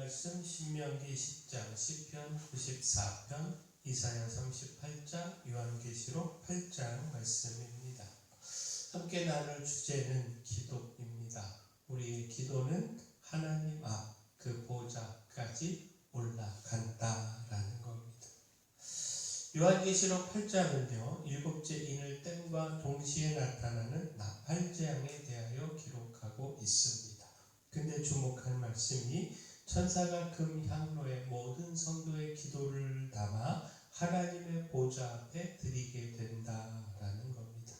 말씀 신명기 10장, 시편 94편, 이사야 38장, 요한계시록 8장 말씀입니다. 함께 나눌 주제는 기도입니다. 우리의 기도는 하나님 앞 그 보좌까지 올라간다라는 겁니다. 요한계시록 8장은요, 일곱째 인을 땜과 동시에 나타나는 나팔재앙에 대하여 기록하고 있습니다. 근데 주목할 말씀이 천사가 금향로에 모든 성도의 기도를 담아 하나님의 보좌 앞에 드리게 된다라는 겁니다.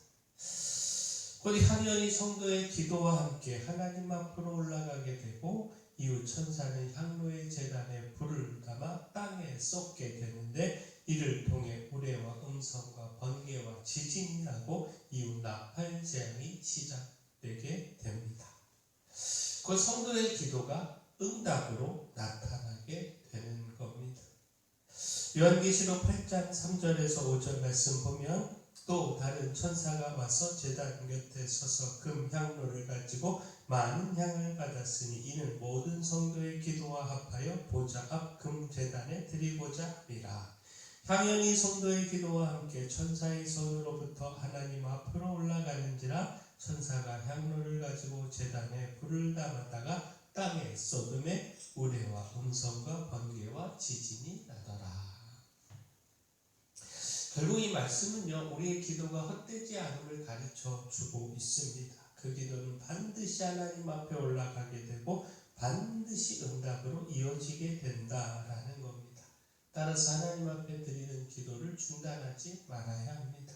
곧 향연이 성도의 기도와 함께 하나님 앞으로 올라가게 되고 이후 천사는 향로의 제단에 불을 담아 땅에 쏟게 되는데 이를 통해 우레와 음성과 번개와 지진이 나고 이후 나팔재앙이 시작되게 됩니다. 그 성도의 기도가 응답으로 나타나게 되는 겁니다. 요한계시록 8장 3절에서 5절 말씀 보면 또 다른 천사가 와서 제단 곁에 서서 금향로를 가지고 많은 향을 받았으니 이는 모든 성도의 기도와 합하여 보좌 앞 금제단에 드리고자 함이라. 향연이 성도의 기도와 함께 천사의 손으로부터 하나님 앞으로 올라가는지라. 천사가 향로를 가지고 제단에 불을 담았다가 땅에 쏟음에 우레와 음성과 번개와 지진이 나더라. 결국 이 말씀은요, 우리의 기도가 헛되지 않음을 가르쳐 주고 있습니다. 그 기도는 반드시 하나님 앞에 올라가게 되고 반드시 응답으로 이어지게 된다라는 겁니다. 따라서 하나님 앞에 드리는 기도를 중단하지 말아야 합니다.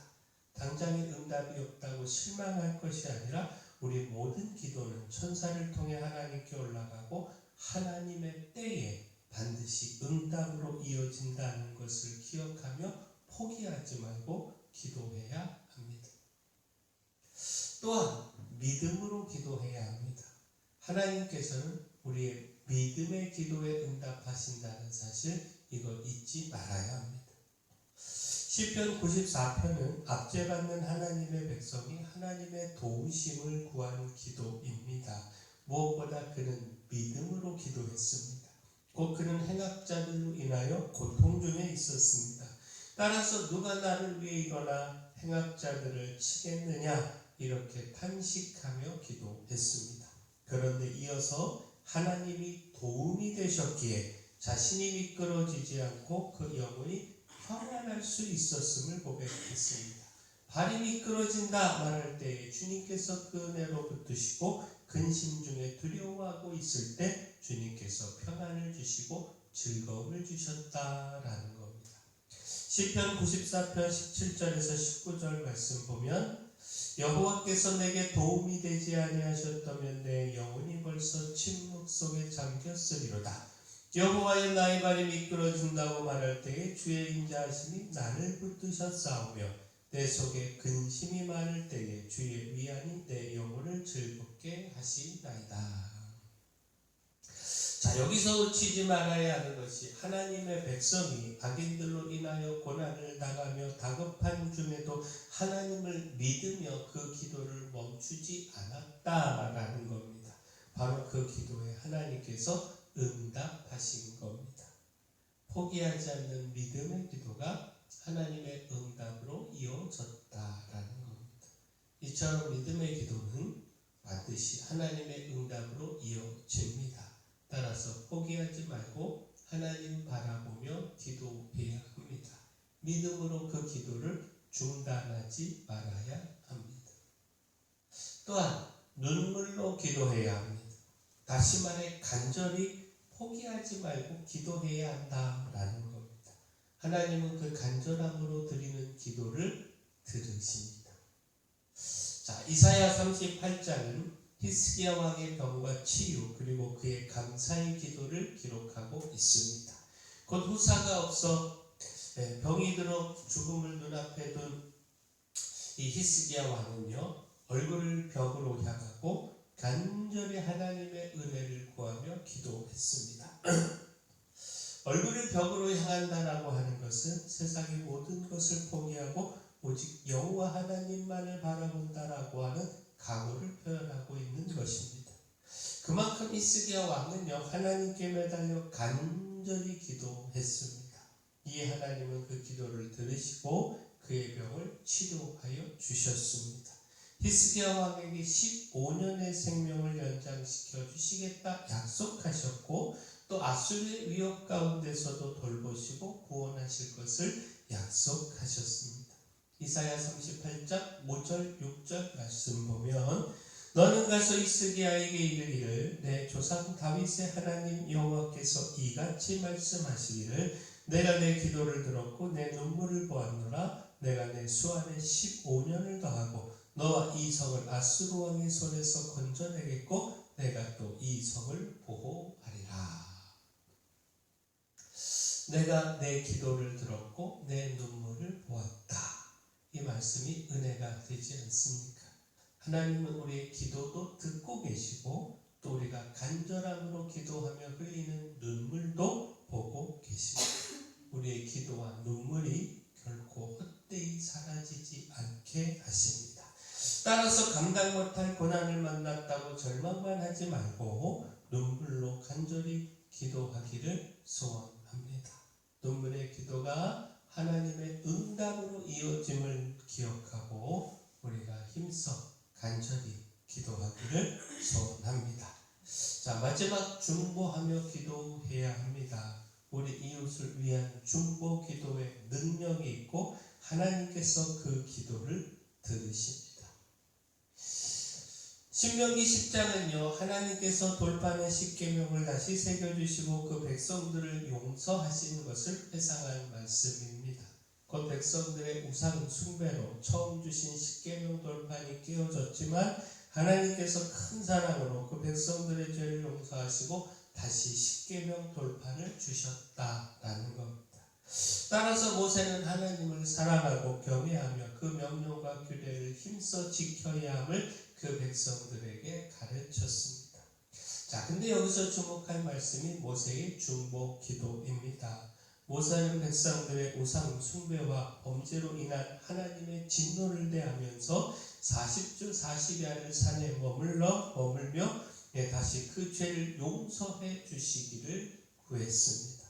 당장의 응답이 없다고 실망할 것이 아니라 우리 모든 기도는 천사를 통해 하나님께 올라가고 하나님의 때에 반드시 응답으로 이어진다는 것을 기억하며 포기하지 말고 기도해야 합니다. 또한 믿음으로 기도해야 합니다. 하나님께서는 우리의 믿음의 기도에 응답하신다는 사실, 이거 잊지 말아야 합니다. 시편 94편은 압제받는 하나님의 백성이 하나님의 도우심을 구하는 기도입니다. 무엇보다 그는 믿음으로 기도했습니다. 곧 그는 행악자들로 인하여 고통 중에 있었습니다. 따라서 누가 나를 위해 일어나 행악자들을 치겠느냐 이렇게 탄식하며 기도했습니다. 그런데 이어서 하나님이 도움이 되셨기에 자신이 미끄러지지 않고 그 영혼이 평안할 수 있었음을 고백했습니다. 발이 미끄러진다 말할 때에 주님께서 그 은혜로 붙드시고 근심 중에 두려워하고 있을 때 주님께서 평안을 주시고 즐거움을 주셨다라는 겁니다. 시편 94편 17절에서 19절 말씀 보면 여호와께서 내게 도움이 되지 아니하셨다면 내 영혼이 벌써 침묵 속에 잠겼으리로다. 여호와여 나의 발이 미끄러진다고 말할 때에 주의 인자하심이 나를 붙드셨사오며 내 속에 근심이 많을 때에 주의 위안이 내 영혼을 즐겁게 하시나이다. 자, 여기서 놓치지 말아야 하는 것이 하나님의 백성이 악인들로 인하여 고난을 당하며 다급한 중에도 하나님을 믿으며 그 기도를 멈추지 않았다라는 겁니다. 바로 그 기도에 하나님께서 응답하신 겁니다. 포기하지 않는 믿음의 기도가 하나님의 응답으로 이어졌다라는 겁니다. 이처럼 믿음의 기도는 반드시 하나님의 응답으로 이어집니다. 따라서 포기하지 말고 하나님 바라보며 기도해야 합니다. 믿음으로 그 기도를 중단하지 말아야 합니다. 또한 눈물로 기도해야 합니다. 다시 말해 간절히 포기하지 말고 기도해야 한다라는 겁니다. 하나님은 그 간절함으로 드리는 기도를 들으십니다. 자, 이사야 38장은 히스기야 왕의 병과 치유 그리고 그의 감사의 기도를 기록하고 있습니다. 곧 후사가 없어 병이 들어 죽음을 눈앞에 둔 이 히스기야 왕은요, 얼굴을 벽으로 향하고 간절히 하나님의 은혜를 구하며 기도했습니다. 얼굴을 벽으로 향한다라고 하는 것은 세상의 모든 것을 포기하고 오직 여호와 하나님만을 바라본다라고 하는 각오를 표현하고 있는 것입니다. 그만큼 히스기야 왕은요 하나님께 매달려 간절히 기도했습니다. 이에 하나님은 그 기도를 들으시고 그의 병을 치료하여 주셨습니다. 히스기야 왕에게 15년의 생명을 연장시켜 주시겠다 약속하셨고 또 아수르의 위협 가운데서도 돌보시고 구원하실 것을 약속하셨습니다. 이사야 38장 5절 6절 말씀 보면 너는 가서 히스기야에게 이르기를 내 조상 다윗의 하나님 여호와께서 이같이 말씀하시기를 내가 내 기도를 들었고 내 눈물을 보았노라. 내가 내 수완에 15년을 더하고 너와 이 성을 아수르 왕의 손에서 건져내겠고 내가 또 이 성을 보호하리라. 내가 내 기도를 들었고 내 눈물을 보았다. 이 말씀이 은혜가 되지 않습니까? 하나님은 우리의 기도도 듣고 계시고 또 우리가 간절함으로 기도하며 흘리는 눈물도 보고 계십니다. 우리의 기도와 눈물이 결코 헛되이 사라지지 않게 하십니다. 따라서 감당 못할 고난을 만났다고 절망만 하지 말고 눈물로 간절히 기도하기를 소원합니다. 눈물의 기도가 하나님의 응답으로 이어짐을 기억하고 우리가 힘써 간절히 기도하기를 소원합니다. 자, 마지막 중보하며 기도해야 합니다. 우리 이웃을 위한 중보 기도의 능력이 있고 하나님께서 그 기도를 들으십니다. 신명기 10장은요 하나님께서 돌판의 십계명을 다시 새겨주시고 그 백성들을 용서하신 것을 회상한 말씀입니다. 그 백성들의 우상 숭배로 처음 주신 십계명 돌판이 깨어졌지만 하나님께서 큰 사랑으로 그 백성들의 죄를 용서하시고 다시 십계명 돌판을 주셨다라는 겁니다. 따라서 모세는 하나님을 사랑하고 경외하며 그 명령과 규례를 힘써 지켜야 함을 그 백성들에게 가르쳤습니다. 자, 근데 여기서 주목할 말씀이 모세의 중보 기도입니다. 모세는 백성들의 우상 숭배와 범죄로 인한 하나님의 진노를 대하면서 40주 40야를 산에 머물며 다시 그 죄를 용서해 주시기를 구했습니다.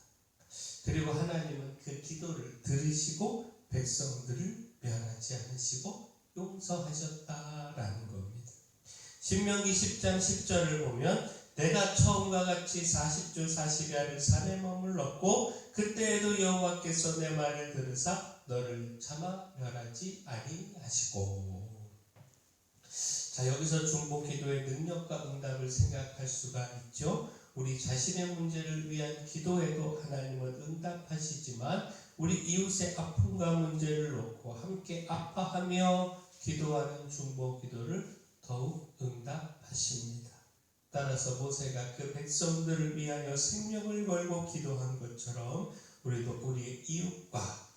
그리고 하나님은 그 기도를 들으시고 백성들을 멸하지 않으시고 용서하셨다라는 겁니다. 신명기 10장 10절을 보면 내가 처음과 같이 40주 40야를 산에 머물렀고 그때에도 여호와께서 내 말을 들으사 너를 차마 멸하지 아니하시고. 자, 여기서 중보 기도의 능력과 응답을 생각할 수가 있죠. 우리 자신의 문제를 위한 기도에도 하나님은 응답하시지만 우리 이웃의 아픔과 문제를 놓고 함께 아파하며 기도하는 중보 기도를 더욱 응답하십니다. 따라서 모세가 그 백성들을 위하여 생명을 걸고 기도한 것처럼 우리도 우리의 이웃과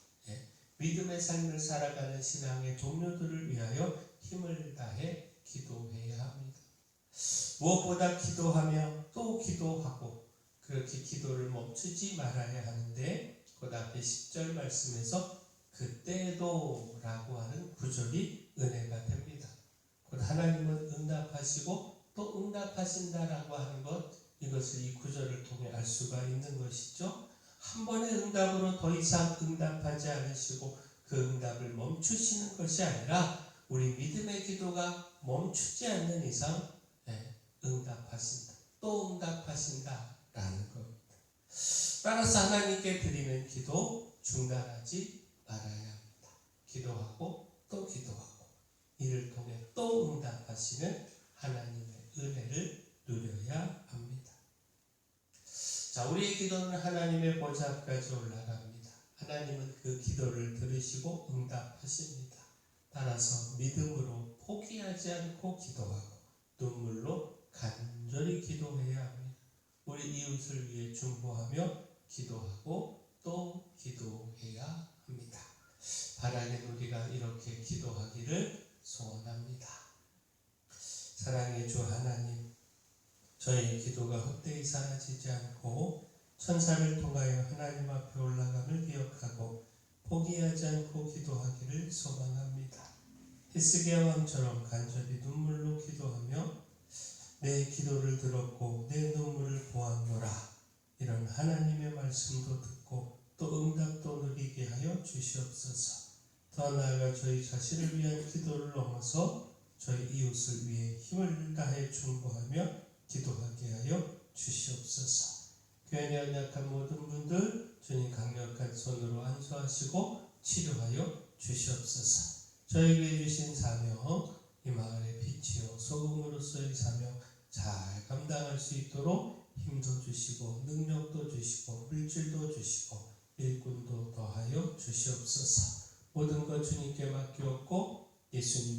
믿음의 삶을 살아가는 신앙의 동료들을 위하여 힘을 다해 기도해야 합니다. 무엇보다 기도하며 또 기도하고 그렇게 기도를 멈추지 말아야 하는데 그 앞에 10절 말씀에서 그때도 라고 하는 구절이 은혜가 됩니다. 곧 하나님은 응답하시고 또 응답하신다라고 하는 것, 이것을 이 구절을 통해 알 수가 있는 것이죠. 한 번의 응답으로 더 이상 응답하지 않으시고 그 응답을 멈추시는 것이 아니라 우리 믿음의 기도가 멈추지 않는 이상 응답하신다, 또 응답하신다라는 겁니다. 따라서 하나님께 드리는 기도 중단하지 말아야 합니다. 기도하고 또 기도하고 이를 통해 또 응답하시는 하나님의 은혜를 누려야 합니다. 자, 우리의 기도는 하나님의 보좌 앞까지 올라갑니다. 하나님은 그 기도를 들으시고 응답하십니다. 따라서 믿음으로 포기하지 않고 기도하고 눈물로 간절히 기도해야 합니다. 우리 이웃을 위해 중보하며 기도하고 또 기도해야 합니다. 바라는 우리가 이렇게 기도하기를 소원합니다. 사랑의 주 하나님, 저희의 기도가 헛되이 사라지지 않고 천사를 통하여 하나님 앞에 올라감을 기억하고 포기하지 않고 기도하기를 소망합니다. 히스기야 왕처럼 간절히 눈물로 기도하며 내 기도를 들었고 내 눈물을 보았노라. 이런 하나님의 말씀도 듣고 또 응답도 누리게 하여 주시옵소서. 더 나아가 저희 자신을 위한 기도를 넘어서 저희 이웃을 위해 힘을 다해 중보하며 기도하게 하여 주시옵소서. 교회 내 연약한 모든 분들 주님 강력한 손으로 안수하시고 치료하여 주시옵소서. 저에게 주신 사명, 이 마을의 빛이요 소금으로서의 사명 잘 감당할 수 있도록 힘도 주시고 능력도 주시고 물질도 주시고 일꾼도 더하여 주시옵소서. 모든 것 주님께 맡기었고 예수님